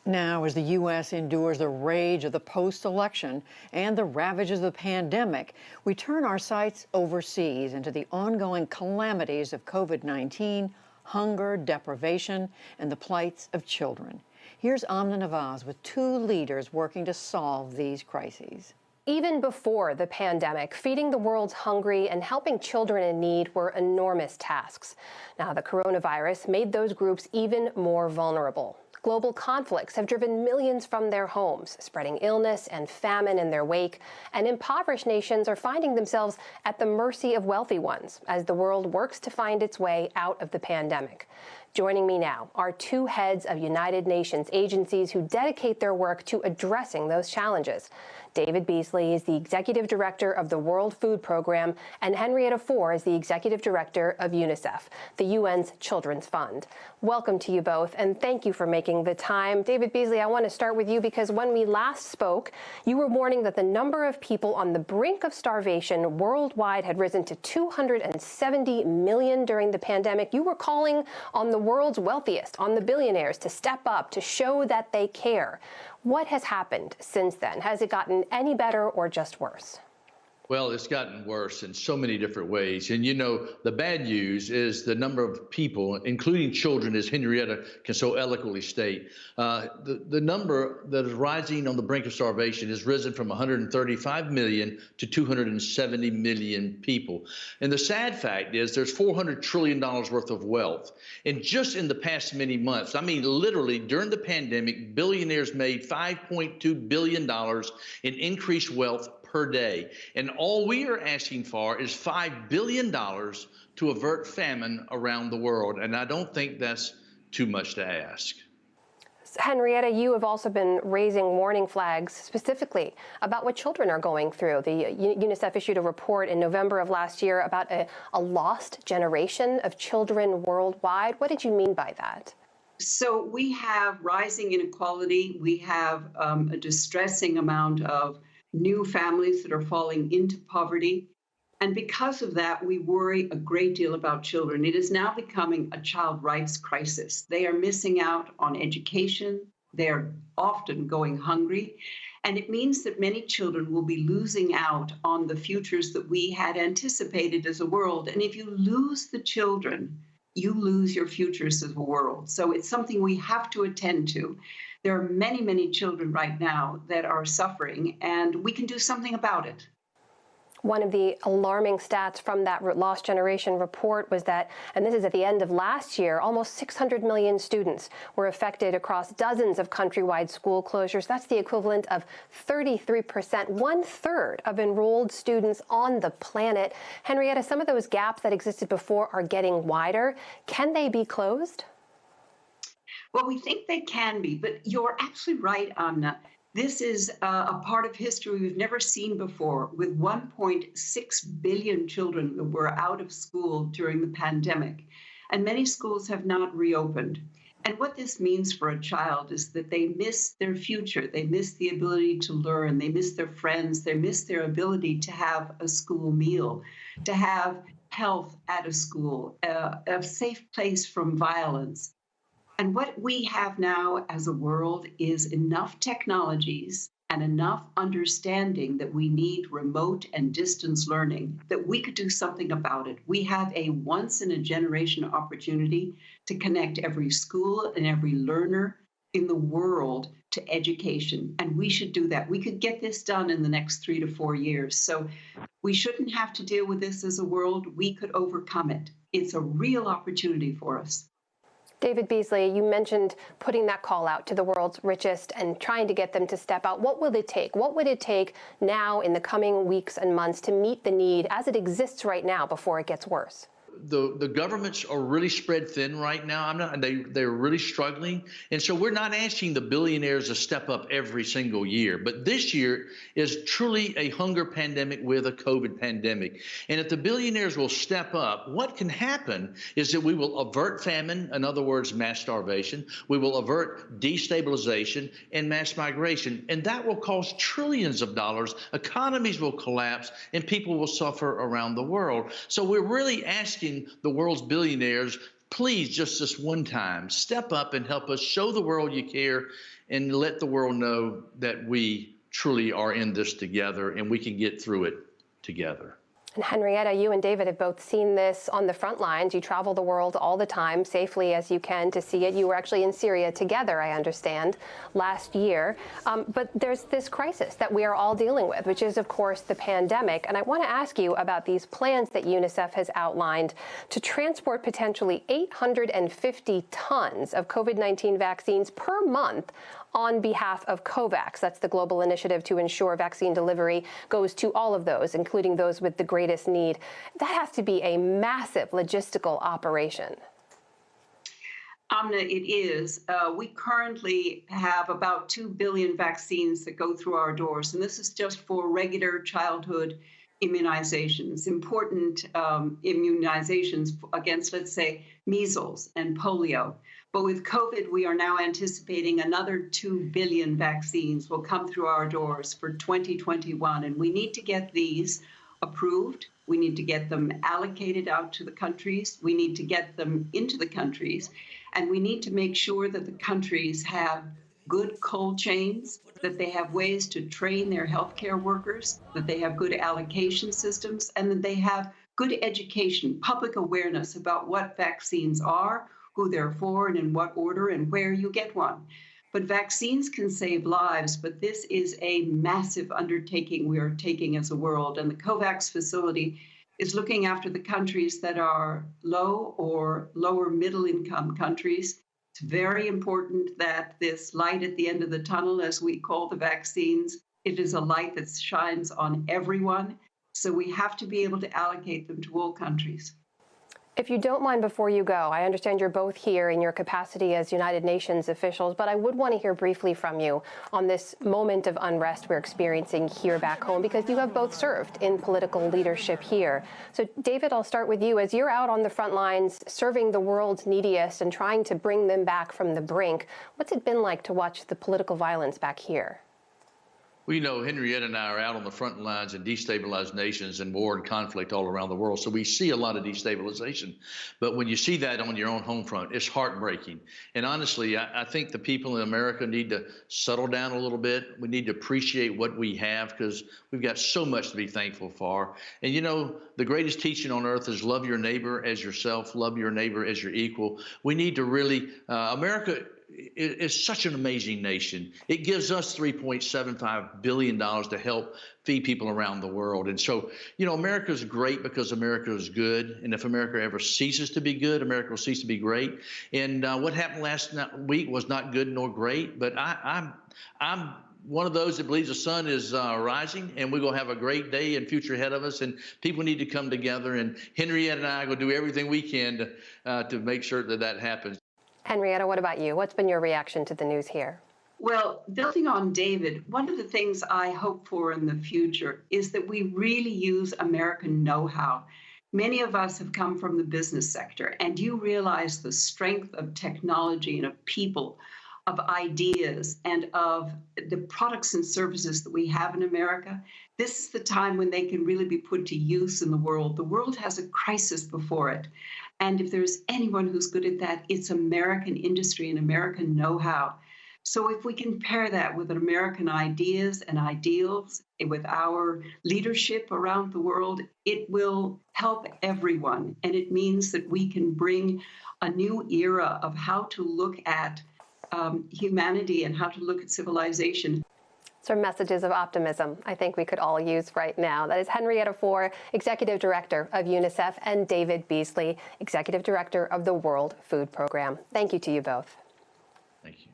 Now, as the U.S. endures the rage of the post-election and the ravages of the pandemic, we turn our sights overseas into the ongoing calamities of COVID-19, hunger, deprivation, and the plights of children. Here's Amna Nawaz with two leaders working to solve these crises. Even before the pandemic, feeding the world's hungry and helping children in need were enormous tasks. Now, the coronavirus made those groups even more vulnerable. Global conflicts have driven millions from their homes, spreading illness and famine in their wake, and impoverished nations are finding themselves at the mercy of wealthy ones as the world works to find its way out of the pandemic. Joining me now are two heads of United Nations agencies who dedicate their work to addressing those challenges. David Beasley is the Executive Director of the World Food Program, and Henrietta Fore is the Executive Director of UNICEF, the UN's Children's Fund. Welcome to you both, and thank you for making the time. David Beasley, I want to start with you because when we last spoke, you were warning that the number of people on the brink of starvation worldwide had risen to 270 million during the pandemic. You were calling on the world's wealthiest, on the billionaires, to step up, to show that they care. What has happened since then? Has it gotten any better or just worse? Well, it's gotten worse in so many different ways. And, you know, the bad news is the number of people, including children, as Henrietta can so eloquently state, the number that is rising on the brink of starvation has risen from 135 million to 270 million people. And the sad fact is there's $400 trillion worth of wealth. And just in the past many months, I mean, literally during the pandemic, billionaires made $5.2 billion in increased wealth per day. And all we are asking for is $5 billion to avert famine around the world. And I don't think that's too much to ask. Henrietta, you have also been raising warning flags specifically about what children are going through. The UNICEF issued a report in November of last year about a lost generation of children worldwide. What did you mean by that? So we have rising inequality. We have a distressing amount of new families that are falling into poverty. And because of that, we worry a great deal about children. It is now becoming a child rights crisis. They are missing out on education. They're often going hungry. And it means that many children will be losing out on the futures that we had anticipated as a world. And if you lose the children, you lose your futures as a world. So it's something we have to attend to. There are many, many children right now that are suffering, and we can do something about it. One of the alarming stats from that Lost Generation report was that, and this is at the end of last year, almost 600 million students were affected across dozens of countrywide school closures. That's the equivalent of 33%, 1/3 of enrolled students on the planet. Henrietta, some of those gaps that existed before are getting wider. Can they be closed? Well, we think they can be, but you're absolutely right, Amna. This is a part of history we've never seen before, with 1.6 billion children that were out of school during the pandemic, and many schools have not reopened. And what this means for a child is that they miss their future. They miss the ability to learn. They miss their friends. They miss their ability to have a school meal, to have health at a school, a safe place from violence. And what we have now as a world is enough technologies and enough understanding that we need remote and distance learning that we could do something about it. We have a once-in-a-generation opportunity to connect every school and every learner in the world to education, and we should do that. We could get this done in the next 3 to 4 years. So we shouldn't have to deal with this as a world. We could overcome it. It's a real opportunity for us. David Beasley, you mentioned putting that call out to the world's richest and trying to get them to step out. What will it take? What would it take now in the coming weeks and months to meet the need as it exists right now before it gets worse? The governments are really spread thin right now. They're really struggling. And so we're not asking the billionaires to step up every single year. But this year is truly a hunger pandemic with a COVID pandemic. And if the billionaires will step up, what can happen is that we will avert famine, in other words, mass starvation. We will avert destabilization and mass migration. And that will cost trillions of dollars. Economies will collapse and people will suffer around the world. So we're really asking the world's billionaires please, just this one time, step up and help us show the world you care and let the world know that we truly are in this together and we can get through it together. And Henrietta, you and David have both seen this on the front lines. You travel the world all the time, safely as you can, to see it. You were actually in Syria together, I understand, last year. But there's this crisis that we are all dealing with, which is, of course, the pandemic. And I want to ask you about these plans that UNICEF has outlined to transport potentially 850 tons of COVID-19 vaccines per month on behalf of COVAX. That's the global initiative to ensure vaccine delivery goes to all of those, including those with the greatest need. That has to be a massive logistical operation. Amna, it is. We currently have about 2 billion vaccines that go through our doors, and this is just for regular childhood immunizations, important immunizations against, let's say, measles and polio. But with COVID, we are now anticipating another 2 billion vaccines will come through our doors for 2021. And we need to get these approved. We need to get them allocated out to the countries. We need to get them into the countries. And we need to make sure that the countries have good cold chains, that they have ways to train their healthcare workers, that they have good allocation systems, and that they have good education, public awareness about what vaccines are, who they're for, and in what order, and where you get one. But vaccines can save lives, but this is a massive undertaking we are taking as a world. And the COVAX facility is looking after the countries that are low or lower middle income countries. It's very important that this light at the end of the tunnel, as we call the vaccines, it is a light that shines on everyone. So we have to be able to allocate them to all countries. If you don't mind, before you go, I understand you're both here in your capacity as United Nations officials, but I would want to hear briefly from you on this moment of unrest we're experiencing here back home, because you have both served in political leadership here. So, David, I'll start with you. As you're out on the front lines serving the world's neediest and trying to bring them back from the brink, what's it been like to watch the political violence back here? Well, you know, Henrietta and I are out on the front lines in destabilized nations and war and conflict all around the world. So we see a lot of destabilization. But when you see that on your own home front, it's heartbreaking. And honestly, I think the people in America need to settle down a little bit. We need to appreciate what we have, because we've got so much to be thankful for. And, you know, the greatest teaching on earth is love your neighbor as yourself, love your neighbor as your equal. We need to really, America is such an amazing nation. It gives us $3.75 billion to help feed people around the world. And so, you know, America is great because America is good. And if America ever ceases to be good, America will cease to be great. And what happened last week was not good nor great. But I'm one of those that believes the sun is rising, and we're going to have a great day and future ahead of us. And people need to come together. And Henrietta and I are going to do everything we can to make sure that that happens. Henrietta, what about you? What's been your reaction to the news here? Well, building on David, one of the things I hope for in the future is that we really use American know-how. Many of us have come from the business sector, and you realize the strength of technology and of people, of ideas, and of the products and services that we have in America. This is the time when they can really be put to use in the world. The world has a crisis before it. And if there's anyone who's good at that, it's American industry and American know-how. So if we can pair that with American ideas and ideals, with our leadership around the world, it will help everyone. And it means that we can bring a new era of how to look at humanity and how to look at civilization. Some messages of optimism I think we could all use right now. That is Henrietta Fore, Executive Director of UNICEF, and David Beasley, Executive Director of the World Food Program. Thank you to you both. Thank you.